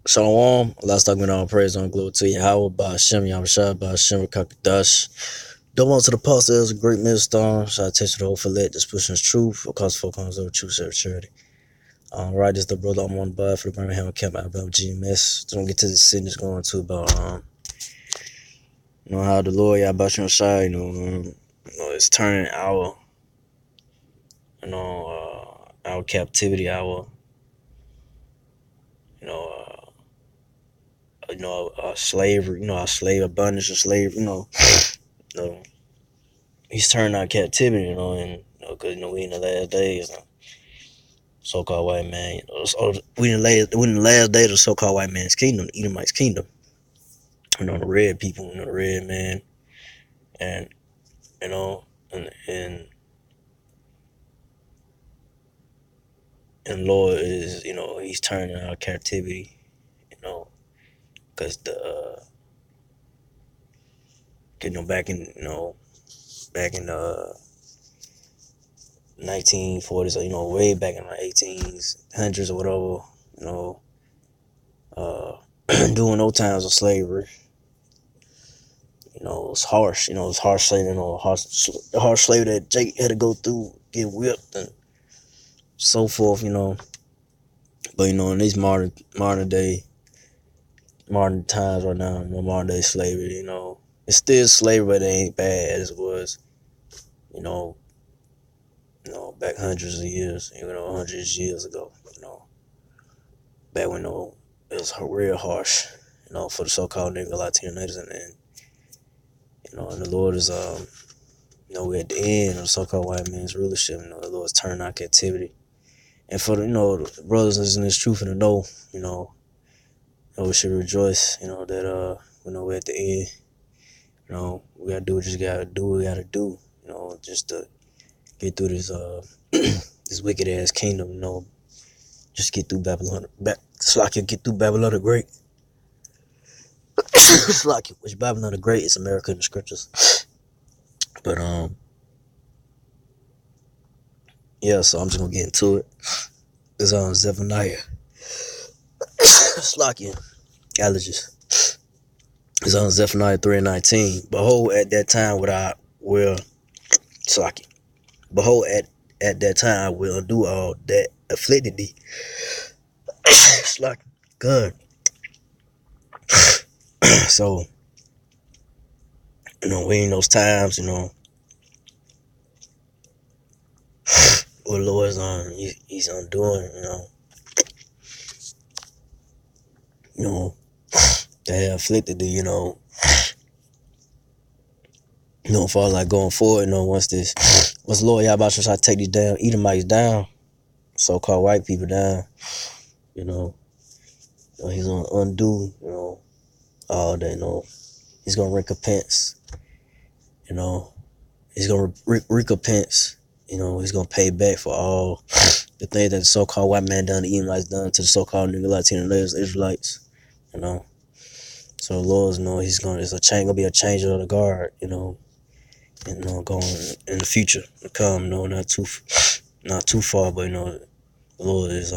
Shalom, last talk with all praise on glory to Yahweh, by Hashem, Yahushua, by Hashem, Kakadash. Don't want to the apostle is a great millstone. So I teach the whole fillet, this pushing truth, because folk comes over truth, serve charity. Right, this is the brother I'm on by for the Birmingham Camp, Alabama GMS. Don't get to the sentence going to about, how the Lord, Yahweh Shai, it's turning our captivity, slavery, our slave abundance and slave, he's turning our captivity, and because we in the last days, so-called white man, we in the last days of the so-called white man's kingdom, the Edomite's kingdom. The red people, the red man, and and Lord is, he's turning our captivity, because back in the 1940s, or way back in the 1800s or whatever, during those times of slavery, it's harsh, it's harsh slavery, harsh slavery that Jake had to go through, get whipped and so forth, but in these modern times right now, modern day slavery, it's still slavery, but it ain't bad as it was, back hundreds of years, hundreds of years ago, back when it was real harsh, for the so-called nigga Latino natives, and the Lord is we're at the end of the so-called white man's rulership. The Lord's turning our captivity, and for the brothers in this truth and to know, we should rejoice, that we're at the end. We gotta do what we gotta do, just to get through this this wicked ass kingdom, just get through Babylon. Get through Babylon the Great. Which Babylon the Great is America in the scriptures. But yeah, so I'm just gonna get into it. It's on Zephaniah. Slakia, allergies. It's on Zephaniah 3:19. Behold, at that time Behold, at that time I will undo all that afflicted thee. Slakia, good. So, we in those times, what the Lord's on, he's undoing, that have afflicted thee, for like going forward, once Lord Yahweh shall take these damn Edomites down, so-called white people down, he's gonna undo, all that, he's gonna recompense, he's gonna recompense, he's gonna pay back for all the things that the so-called white man done, the Edomites done to the so-called nigga Latino Israelites, So the Lord's it's gonna be a change of the guard, and going in the future to come, not too far, but the Lord is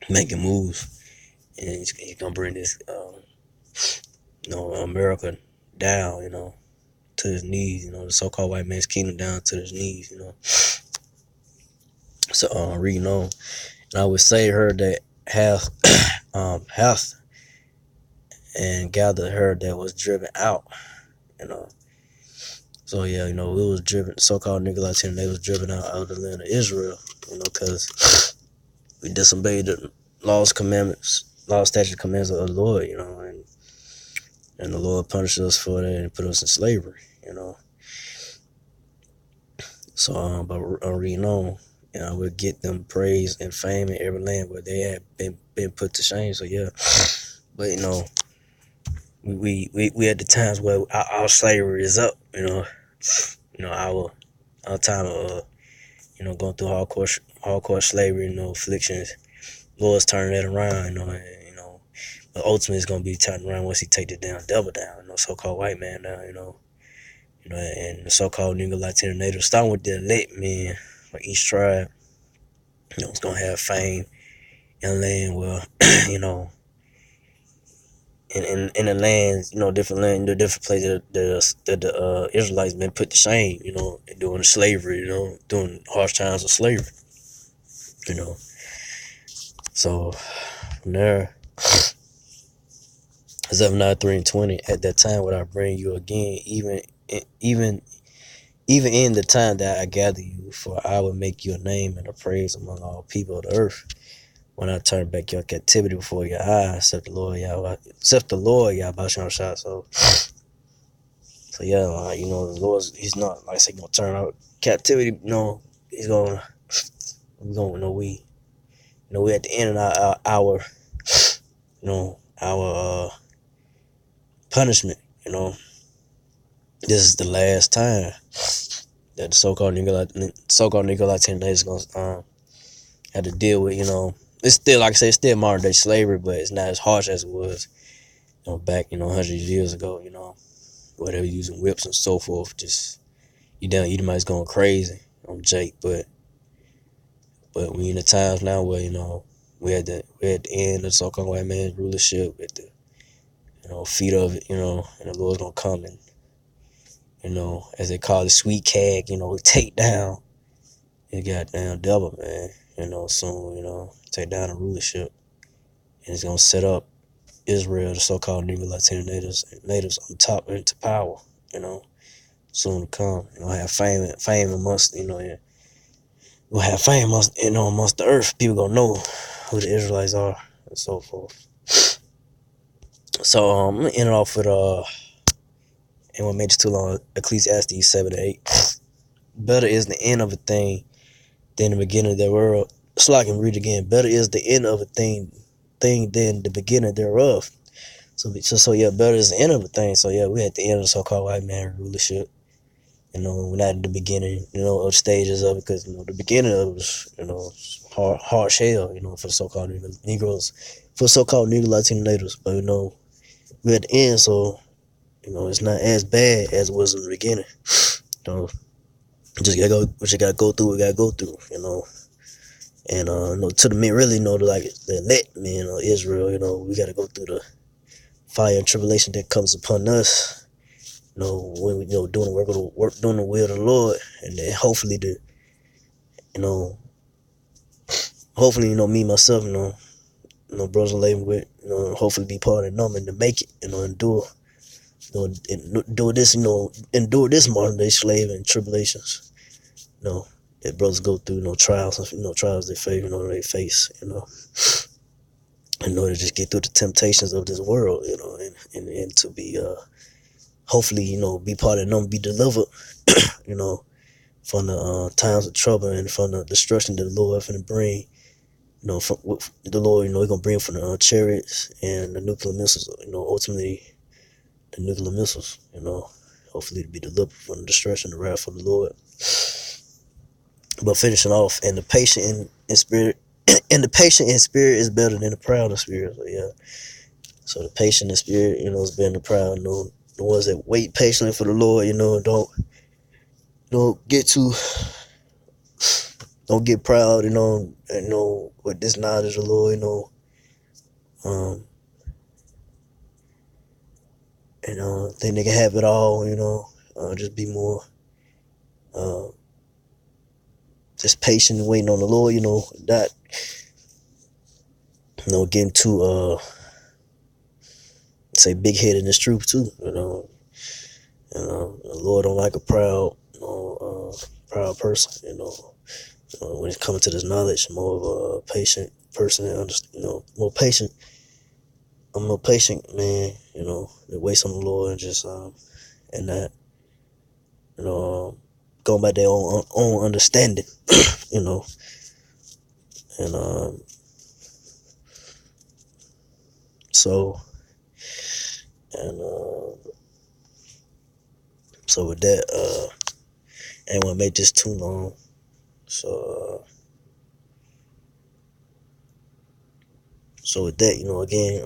making moves, and he's gonna bring this America down, to his knees, the so-called white man's kingdom down to his knees, So reading on, and I would say her that hath and gathered her that was driven out, So yeah, it was driven, so-called nigga Latino, they was driven out of the land of Israel, because we disobeyed the laws, statute, commandments of the Lord, and the Lord punished us for that and put us in slavery, So, but reading on, we'll get them praise and fame in every land where they have been put to shame. So yeah, but we at the times where our slavery is up, our time of going through hardcore slavery, afflictions. Lord's turning that around, but ultimately it's gonna be turned around once he take the damn devil down, so-called white man down, and the so-called nigga Latino natives, starting with the elect men for each tribe, it's gonna have fame in land where, you know, in the lands, you know, different land, the different places that the Israelites been put to shame, you know, doing slavery, you know, doing harsh times of slavery, you know. So from there, Zephaniah 3:20, at that time would I bring you again, even even in the time that I gather you, for I will make you a name and a praise among all people of the earth. When I turn back your captivity before your eyes, except the Lord Yahweh Shah. So yeah, you know, the Lord, he's not, like I say, gonna turn out captivity. You know, he's gonna, you know, we at the end of our you know, our punishment. You know, this is the last time that the so-called Nicolaitans is gonna have to deal with. You know, it's still, like I say, it's still modern day slavery, but it's not as harsh as it was, you know, back, you know, hundreds of years ago. You know, where they were using whips and so forth. Just you down, Edomites going crazy on Jake, but we in the times now where, you know, we're at the end of the so-called white man's rulership, at the, you know, feet of it, you know, and the Lord's gonna come and, you know, as they call it, sweet cag, you know, take down the goddamn devil, man. You know, soon, you know, take down the rulership, and it's gonna set up Israel, the so-called Negro Latino natives on top into power, you know, soon to come. You know, have fame amongst, you know, yeah, we'll have fame amongst, you know, amongst the earth. People gonna know who the Israelites are and so forth. So I'm gonna end it off with and what made this too long, Ecclesiastes 7-8. Better is the end of a thing than the beginning of the world. So I can read again. Better is the end of a thing than the beginning thereof. So yeah, better is the end of a thing. So yeah, we at the end of the so-called white man rulership. You know, we're not at the beginning, you know, of stages of it, because, you know, the beginning of it was, you know, harsh hell, you know, for the so-called Negroes, for so-called Negro Latino natives. But, you know, we're at the end, so, you know, it's not as bad as it was in the beginning. You know, just gotta go, what you gotta go through, we gotta go through, you know. And, you know, to the men, really, you know, like the elect men of Israel, you know, we gotta go through the fire and tribulation that comes upon us. You know, when we, you know, doing the work, doing the will of the Lord, and then hopefully you know, you know, me myself, you know, brothers and labor with, you know, hopefully be part of the number and to make it, you know, endure, you know, endure this, you know, endure this modern day slave and tribulations, you know, that brothers go through, you know, trials, you know, trials you know, they face, you know, in order to just get through the temptations of this world, you know, and to be, hopefully, you know, be part of the number, be delivered, you know, from the times of trouble and from the destruction that the Lord is going to bring. You know, from the Lord, you know, He's gonna bring from the chariots and the nuclear missiles. You know, ultimately the nuclear missiles. You know, hopefully to be delivered from the destruction, the wrath of the Lord. But finishing off, and the patient in spirit, and the patient in spirit is better than the proud in spirit. So yeah. So the patient in spirit, you know, is better than the proud. You know, the ones that wait patiently for the Lord. You know, don't get too. Don't get proud, you know, and, you know, with this knowledge of the Lord, you know, um, think they can have it all, you know, just be more, uh, just patient and waiting on the Lord, you know, not, you know, getting too, say big headed in this truth too, you know, the Lord don't like a proud, you know, proud person, you know, when it's coming to this knowledge, more of a patient person, you know, more patient. I'm more patient, man, you know, that waits on the Lord and just, and that, you know, going by their own understanding, you know, and so and so with that, I ain't want to make this too long. So with that, you know, again,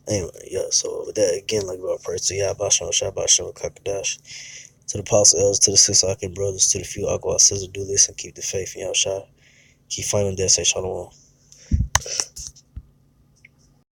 anyway, yeah. So with that, again, like we pray to Yahbashon, Shabashon, Kakadash, to the apostle elders, to the six Akin brothers, to the few Agua sisters, do listen, keep the faith in Yahshua, keep finding that, say Shalom.